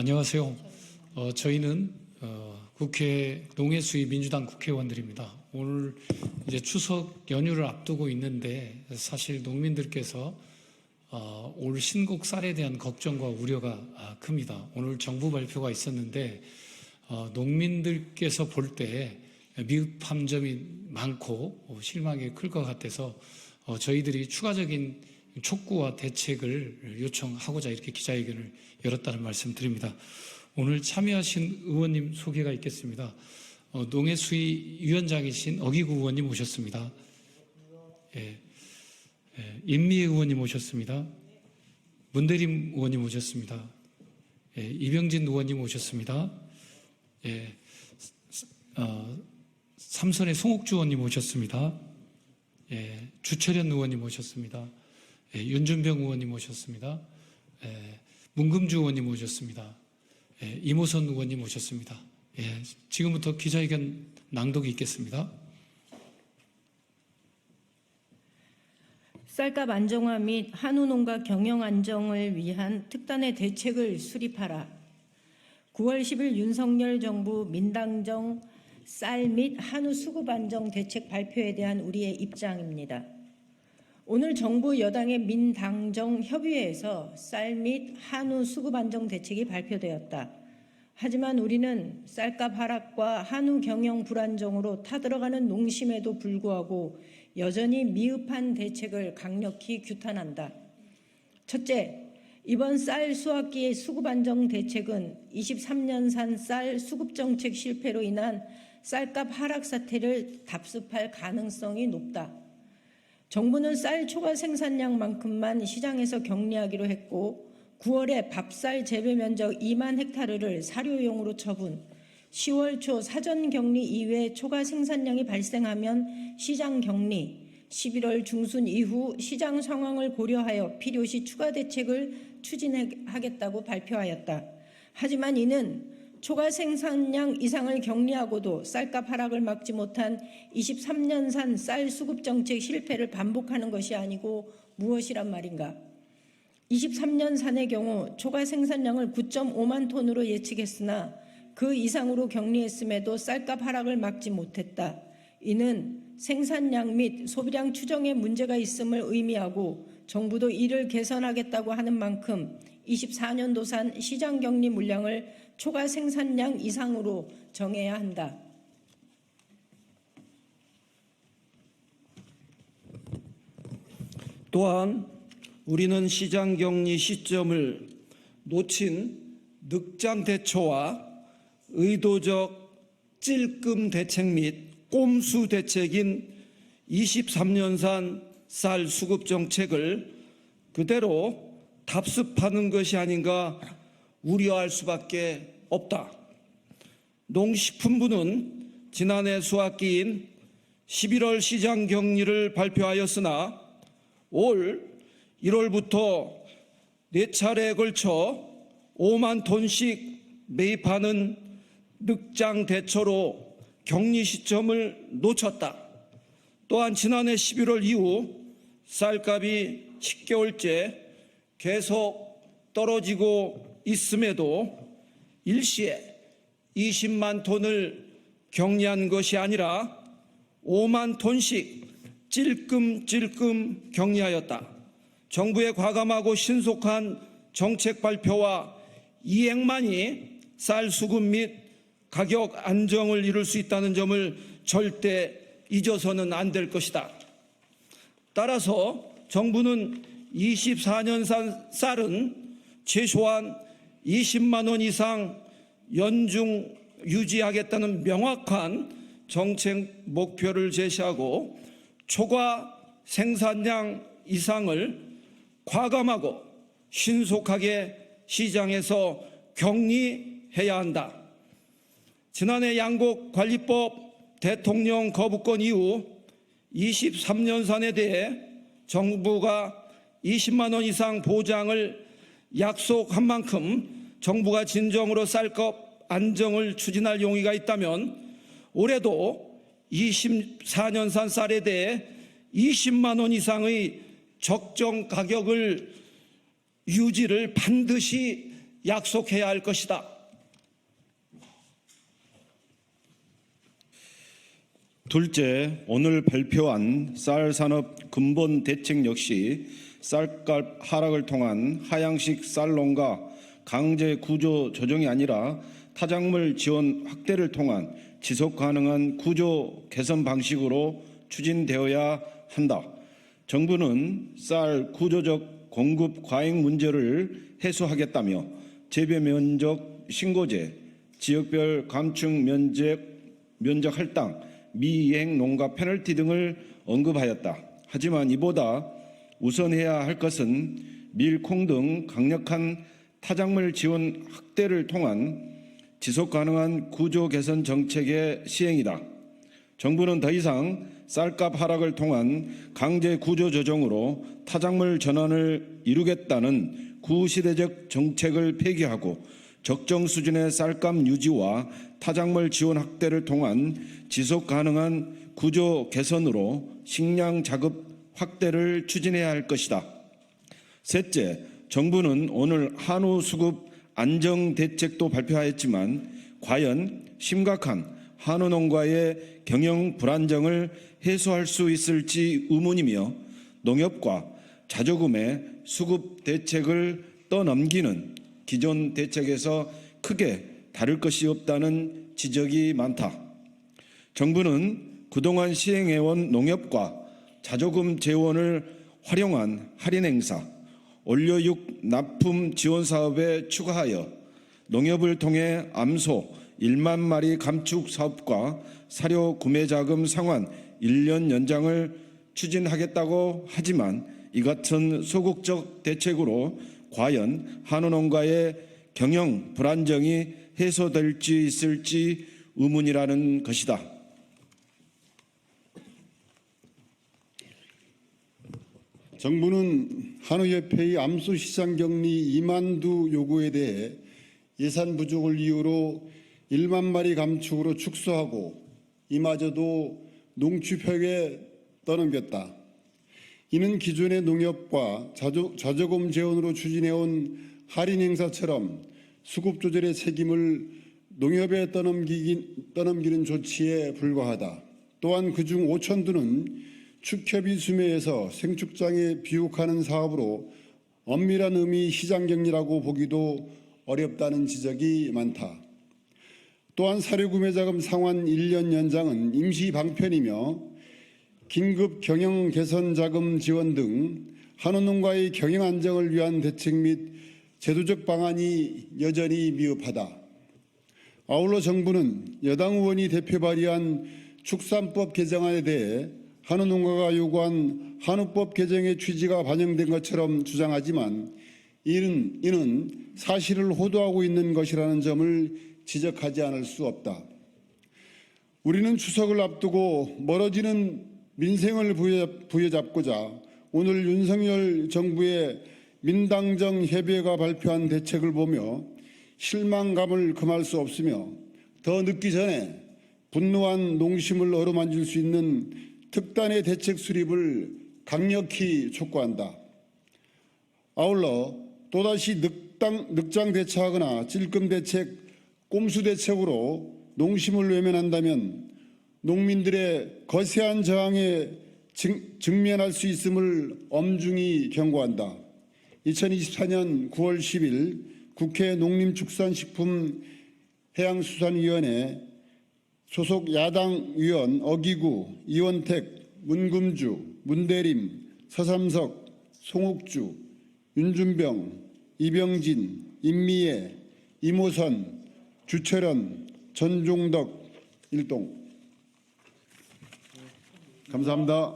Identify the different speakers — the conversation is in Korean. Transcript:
Speaker 1: 안녕하세요. 저희는 국회 농해수위 민주당 국회의원들입니다. 오늘 이제 추석 연휴를 앞두고 있는데 사실 농민들께서 올 신곡 쌀에 대한 걱정과 우려가 큽니다. 오늘 정부 발표가 있었는데 농민들께서 볼 때 미흡한 점이 많고 실망이 클 것 같아서 저희들이 추가적인 촉구와 대책을 요청하고자 이렇게 기자회견을 열었다는 말씀 드립니다. 오늘 참여하신 의원님 소개가 있겠습니다. 농해수위 위원장이신 어기구 의원님 오셨습니다. 임미 의원님 오셨습니다. 문대림 의원님 오셨습니다. 이병진 의원님 오셨습니다. 삼선의 송옥주 의원님 오셨습니다. 주철현 의원님 오셨습니다. 윤준병 의원님 오셨습니다. 문금주 의원님 오셨습니다. 이모선 의원님 오셨습니다. 지금부터 기자회견 낭독이 있겠습니다.
Speaker 2: 쌀값 안정화 및 한우 농가 경영 안정을 위한 특단의 대책을 수립하라. 9월 10일 윤석열 정부 민당정 쌀 및 한우 수급 안정 대책 발표에 대한 우리의 입장입니다. 오늘 정부 여당의 민당정 협의회에서 쌀 및 한우 수급 안정 대책이 발표되었다. 하지만 우리는 쌀값 하락과 한우 경영 불안정으로 타들어가는 농심에도 불구하고 여전히 미흡한 대책을 강력히 규탄한다. 첫째, 이번 쌀 수확기의 수급 안정 대책은 23년산 쌀 수급 정책 실패로 인한 쌀값 하락 사태를 답습할 가능성이 높다. 정부는 쌀 초과 생산량만큼만 시장에서 격리하기로 했고 9월에 밥쌀 재배 면적 2만 헥타르를 사료용으로 처분, 10월 초 사전 격리 이외에 초과 생산량이 발생하면 시장 격리, 11월 중순 이후 시장 상황을 고려하여 필요시 추가 대책을 추진하겠다고 발표하였다. 하지만 이는 초과 생산량 이상을 격리하고도 쌀값 하락을 막지 못한 23년산 쌀 수급 정책 실패를 반복하는 것이 아니고 무엇이란 말인가? 23년산의 경우 초과 생산량을 9.5만 톤으로 예측했으나 그 이상으로 격리했음에도 쌀값 하락을 막지 못했다. 이는 생산량 및 소비량 추정에 문제가 있음을 의미하고 정부도 이를 개선하겠다고 하는 만큼 24년도산 시장 격리 물량을 초과 생산량 이상으로 정해야 한다.
Speaker 3: 또한 우리는 시장 격리 시점을 놓친 늑장 대처와 의도적 찔끔 대책 및 꼼수 대책인 23년산 쌀 수급 정책을 그대로 답습하는 것이 아닌가 우려할 수밖에 없다. 농식품부는 지난해 수확기인 11월 시장 격리를 발표하였으나 올 1월부터 4차례에 걸쳐 5만 톤씩 매입하는 늑장 대처로 격리 시점을 놓쳤다. 또한 지난해 11월 이후 쌀값이 10개월째 계속 떨어지고 있음에도 일시에 20만 톤을 격리한 것이 아니라 5만 톤씩 찔끔찔끔 격리하였다. 정부의 과감하고 신속한 정책 발표와 이행만이 쌀 수급 및 가격 안정을 이룰 수 있다는 점을 절대 잊어서는 안 될 것이다. 따라서 정부는 24년산 쌀은 최소한 20만 원 이상 연중 유지하겠다는 명확한 정책 목표를 제시하고 초과 생산량 이상을 과감하고 신속하게 시장에서 격리해야 한다. 지난해 양곡관리법 대통령 거부권 이후 23년산에 대해 정부가 20만 원 이상 보장을 약속한 만큼 정부가 진정으로 쌀값 안정을 추진할 용의가 있다면 올해도 24년산 쌀에 대해 20만 원 이상의 적정 가격을 유지를 반드시 약속해야 할 것이다. 둘째, 오늘 발표한 쌀 산업 근본 대책 역시 쌀값 하락을 통한 하향식 쌀 농가 강제 구조 조정이 아니라 타작물 지원 확대를 통한 지속 가능한 구조 개선 방식으로 추진되어야 한다. 정부는 쌀 구조적 공급 과잉 문제를 해소하겠다며 재배 면적 신고제, 지역별 감축 면적 할당, 미이행 농가 페널티 등을 언급하였다. 하지만 이보다 우선해야 할 것은 밀, 콩 등 강력한 타작물 지원 확대를 통한 지속 가능한 구조 개선 정책의 시행이다. 정부는 더 이상 쌀값 하락을 통한 강제 구조 조정으로 타작물 전환을 이루겠다는 구시대적 정책을 폐기하고 적정 수준의 쌀값 유지와 타작물 지원 확대를 통한 지속 가능한 구조 개선으로 식량 자급 확대를 추진해야 할 것이다. 셋째, 정부는 오늘 한우 수급 안정 대책도 발표하였지만 과연 심각한 한우 농가의 경영 불안정을 해소할 수 있을지 의문이며 농협과 자조금의 수급 대책을 떠넘기는 기존 대책에서 크게 다를 것이 없다는 지적이 많다. 정부는 그동안 시행해온 농협과 자조금 재원을 활용한 할인 행사, 원료육 납품 지원 사업에 추가하여 농협을 통해 암소 1만 마리 감축 사업과 사료 구매 자금 상환 1년 연장을 추진하겠다고 하지만 이 같은 소극적 대책으로 과연 한우 농가의 경영 불안정이 해소될지 있을지 의문이라는 것이다.
Speaker 4: 정부는 한우협회의 암소 시장 격리 2만 두 요구에 대해 예산 부족을 이유로 1만 마리 감축으로 축소하고 이마저도 농축협에 떠넘겼다. 이는 기존의 농협과 자조금 재원으로 추진해온 할인 행사처럼 수급 조절의 책임을 농협에 떠넘기는 조치에 불과하다. 또한 그중 5천 두는 축협이 수매해서 생축장에 비육하는 사업으로 엄밀한 의미 시장 격리라고 보기도 어렵다는 지적이 많다. 또한 사료 구매 자금 상환 1년 연장은 임시 방편이며 긴급 경영 개선 자금 지원 등 한우 농가의 경영 안정을 위한 대책 및 제도적 방안이 여전히 미흡하다. 아울러 정부는 여당 의원이 대표 발의한 축산법 개정안에 대해 한우 농가가 요구한 한우법 개정의 취지가 반영된 것처럼 주장하지만 이는 사실을 호도하고 있는 것이라는 점을 지적하지 않을 수 없다. 우리는 추석을 앞두고 멀어지는 민생을 부여잡고자 오늘 윤석열 정부의 민당정 협의회가 발표한 대책을 보며 실망감을 금할 수 없으며 더 늦기 전에 분노한 농심을 어루만질 수 있는 특단의 대책 수립을 강력히 촉구한다. 아울러 또다시 늑장 대처하거나 찔끔 대책, 꼼수 대책으로 농심을 외면한다면 농민들의 거세한 저항에 직면할 수 있음을 엄중히 경고한다. 2024년 9월 10일 국회 농림축산식품해양수산위원회 소속 야당 의원 어기구, 이원택, 문금주, 문대림, 서삼석, 송옥주, 윤준병, 이병진, 임미애, 이모선, 주철현, 전종덕 일동. 감사합니다.